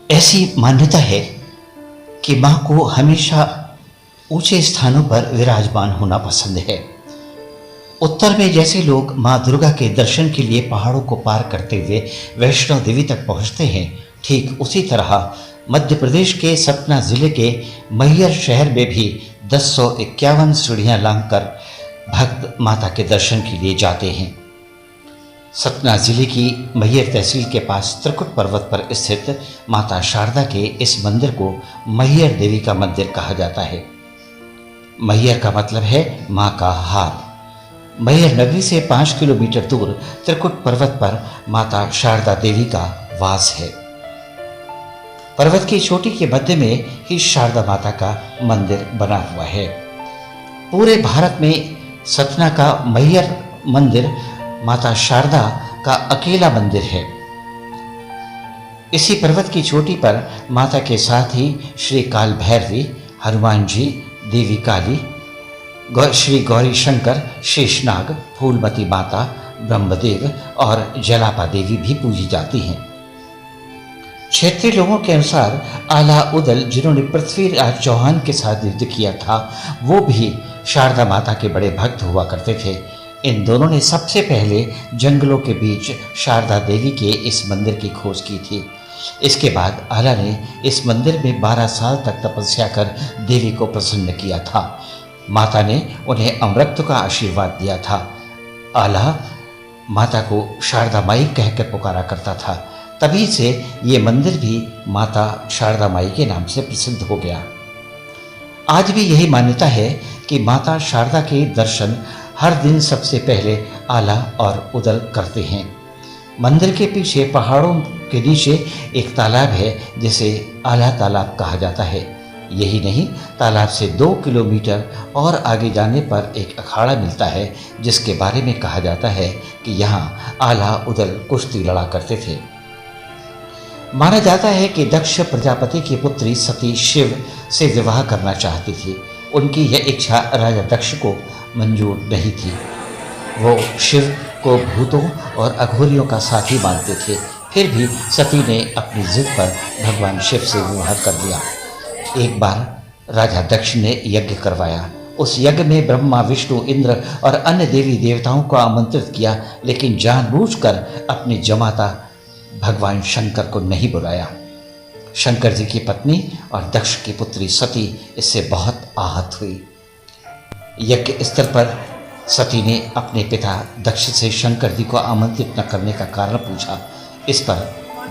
ऐसी मान्यता है कि माँ को हमेशा ऊंचे स्थानों पर विराजमान होना पसंद है। उत्तर में जैसे लोग माँ दुर्गा के दर्शन के लिए पहाड़ों को पार करते हुए वैष्णो देवी तक पहुँचते हैं, ठीक उसी तरह मध्य प्रदेश के सतना जिले के मैहर शहर में भी 1051 सीढ़ियाँ लांघकर भक्त माता के दर्शन के लिए जाते हैं। सतना जिले की मैहर तहसील के पास त्रिकुट पर्वत पर स्थित माता शारदा के इस मंदिर को मैहर देवी का मंदिर कहा जाता है। मैहर का मतलब है माँ का हार। मैहर नगरी से 5 किलोमीटर दूर त्रिकुट पर्वत पर माता शारदा देवी का वास है। पर्वत की चोटी के मध्य में ही शारदा माता का मंदिर बना हुआ है। पूरे भारत में सतना का मैहर मंदिर माता शारदा का अकेला मंदिर है। इसी पर्वत की चोटी पर माता के साथ ही श्री काल भैरवी, हनुमान जी, देवी काली, श्री गौरी शंकर, शेषनाग, फूलमती माता, ब्रह्मदेव और जलापा देवी भी पूजी जाती हैं। क्षेत्रीय लोगों के अनुसार आला उदल, जिन्होंने पृथ्वीराज चौहान के साथ युद्ध किया था, वो भी शारदा माता के बड़े भक्त हुआ करते थे। इन दोनों ने सबसे पहले जंगलों के बीच शारदा देवी के इस मंदिर की खोज की थी। इसके बाद आला ने इस मंदिर में 12 साल तक तपस्या कर देवी को प्रसन्न किया था। माता ने उन्हें अमृत का आशीर्वाद दिया था। आला माता को शारदा माई कहकर पुकारा करता था। तभी से ये मंदिर भी माता शारदा माई के नाम से प्रसिद्ध हो गया। आज भी यही मान्यता है कि माता शारदा के दर्शन हर दिन सबसे पहले आला और उदल करते हैं। मंदिर के पीछे पहाड़ों के नीचे एक तालाब है जिसे आला तालाब कहा जाता है। यही नहीं, तालाब से 2 किलोमीटर और आगे जाने पर एक अखाड़ा मिलता है जिसके बारे में कहा जाता है कि यहाँ आला उदल कुश्ती लड़ा करते थे। माना जाता है कि दक्ष प्रजापति की पुत्री सती शिव से विवाह करना चाहती थी। उनकी यह इच्छा राजा दक्ष को मंजूर नहीं थी। वो शिव को भूतों और अघोरियों का साथी मानते थे। फिर भी सती ने अपनी जिद पर भगवान शिव से विवाह कर लिया। एक बार राजा दक्ष ने यज्ञ करवाया। उस यज्ञ में ब्रह्मा, विष्णु, इंद्र और अन्य देवी देवताओं को आमंत्रित किया, लेकिन जानबूझकर अपने जमाता भगवान शंकर को नहीं बुलाया। शंकर जी की पत्नी और दक्ष की पुत्री सती इससे बहुत आहत हुई। यज्ञ स्थल पर सती ने अपने पिता दक्ष से शंकर जी को आमंत्रित न करने का कारण पूछा। इस पर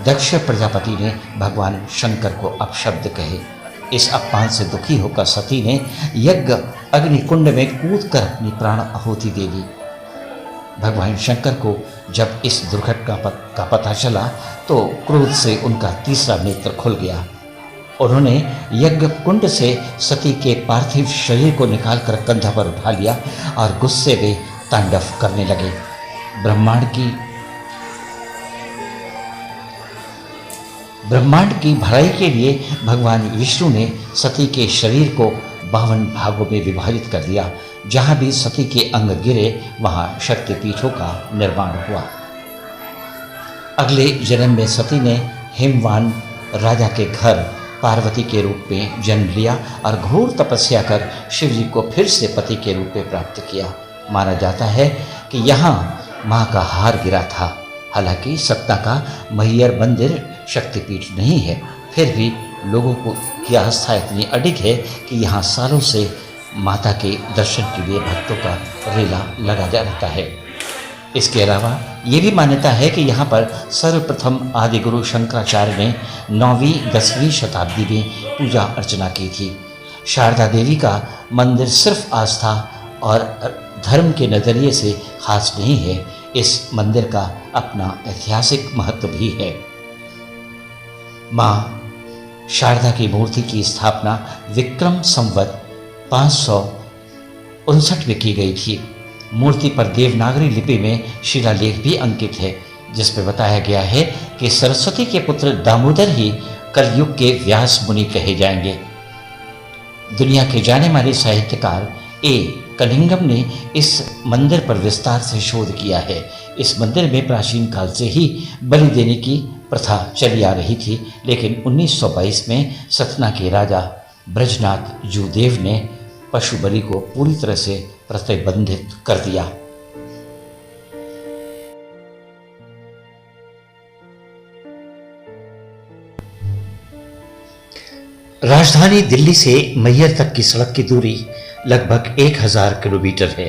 दक्ष प्रजापति ने भगवान शंकर को अपशब्द कहे। इस अपमान से दुखी होकर सती ने यज्ञ अग्निकुंड में कूदकर अपनी प्राण आहुति दे दी। भगवान शंकर को जब इस दुर्घटना का पता चला तो क्रोध से उनका तीसरा नेत्र खुल गया। उन्होंने यज्ञ कुंड से सती के पार्थिव शरीर को निकालकर कंधा पर उठा लिया और गुस्से में तांडव करने लगे। ब्रह्मांड की भलाई के लिए भगवान विष्णु ने सती के शरीर को 52 भागों में विभाजित कर दिया। जहाँ भी सती के अंग गिरे वहाँ शक्तिपीठों का निर्माण हुआ। अगले जन्म में सती ने हिमवान राजा के घर पार्वती के रूप में जन्म लिया और घोर तपस्या कर शिव जी को फिर से पति के रूप में प्राप्त किया। माना जाता है कि यहाँ माँ का हार गिरा था। हालांकि सतना का मैहर मंदिर शक्तिपीठ नहीं है, फिर भी लोगों की आस्था इतनी अडिग है कि यहाँ सालों से माता के दर्शन के लिए भक्तों का रेला लगा रहता है। इसके अलावा ये भी मान्यता है कि यहाँ पर सर्वप्रथम आदि गुरु शंकराचार्य ने 9वीं 10वीं शताब्दी में पूजा अर्चना की थी। शारदा देवी का मंदिर सिर्फ आस्था और धर्म के नज़रिए से खास नहीं है, इस मंदिर का अपना ऐतिहासिक महत्व भी है। माँ शारदा की मूर्ति की स्थापना विक्रम संवत 559 में की गई थी। मूर्ति पर देवनागरी लिपि में शिलालेख भी अंकित है, जिसमें बताया गया है कि सरस्वती के पुत्र दामोदर ही कलयुग के व्यास मुनि कहे जाएंगे। दुनिया के जाने माने साहित्यकार ए कनिंघम ने इस मंदिर पर विस्तार से शोध किया है। इस मंदिर में प्राचीन काल से ही बलि देने की प्रथा चली आ रही थी, लेकिन 1922 में सतना के राजा ब्रजनाथ जूदेव ने पशु बलि को पूरी तरह से प्रतिबंधित कर दिया। राजधानी दिल्ली से मैहर तक की सड़क की दूरी लगभग 1000 किलोमीटर है।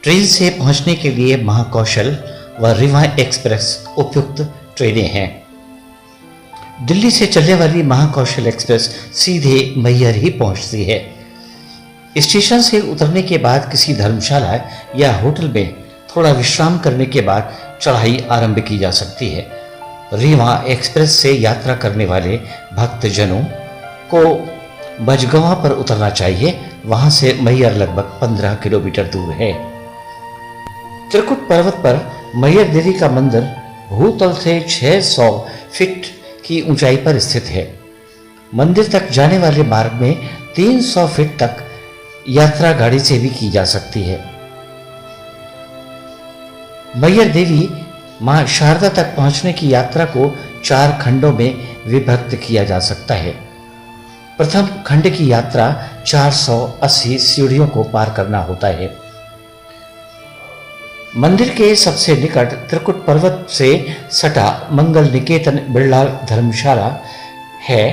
ट्रेन से पहुंचने के लिए महाकौशल व रीवा एक्सप्रेस उपयुक्त ट्रेनें हैं। दिल्ली से चलने वाली महाकौशल एक्सप्रेस सीधे मैहर ही पहुंचती है। स्टेशन से उतरने के बाद किसी धर्मशाला या होटल में थोड़ा विश्राम करने के बाद चढ़ाई आरंभ की जा सकती है। रीवा एक्सप्रेस से यात्रा करने वाले भक्तजनों को बजगवा पर उतरना चाहिए। वहां से मैहर लगभग 15 किलोमीटर दूर है। त्रिकुट पर्वत पर मैहर देवी का मंदिर भूतल से 600 फीट की ऊंचाई पर स्थित है। मंदिर तक जाने वाले मार्ग में 300 फीट तक यात्रा गाड़ी से भी की जा सकती है। मैहर देवी मां शारदा तक पहुंचने की यात्रा को 4 खंडों में विभक्त किया जा सकता है। प्रथम खंड की यात्रा 480 सीढ़ियों को पार करना होता है। मंदिर के सबसे निकट त्रिकुट पर्वत से सटा मंगल निकेतन बिरला धर्मशाला है।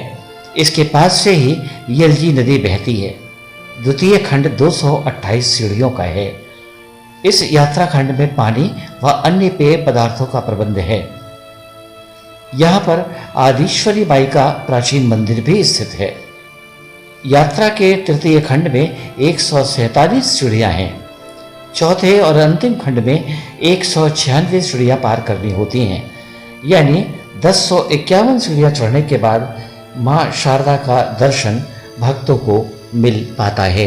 इसके पास से ही यलजी नदी बहती है। द्वितीय खंड 228 सीढ़ियों का है। इस यात्रा खंड में पानी व अन्य पेय पदार्थों का प्रबंध है। यहाँ पर आदिश्वरी माई का प्राचीन मंदिर भी स्थित है। यात्रा के तृतीय खंड में 147 सीढ़ियां हैं। चौथे और अंतिम खंड में 196 सीढ़ियां पार करनी होती हैं, यानी 1051 सीढ़ियां चढ़ने के बाद मां शारदा का दर्शन भक्तों को मिल पाता है।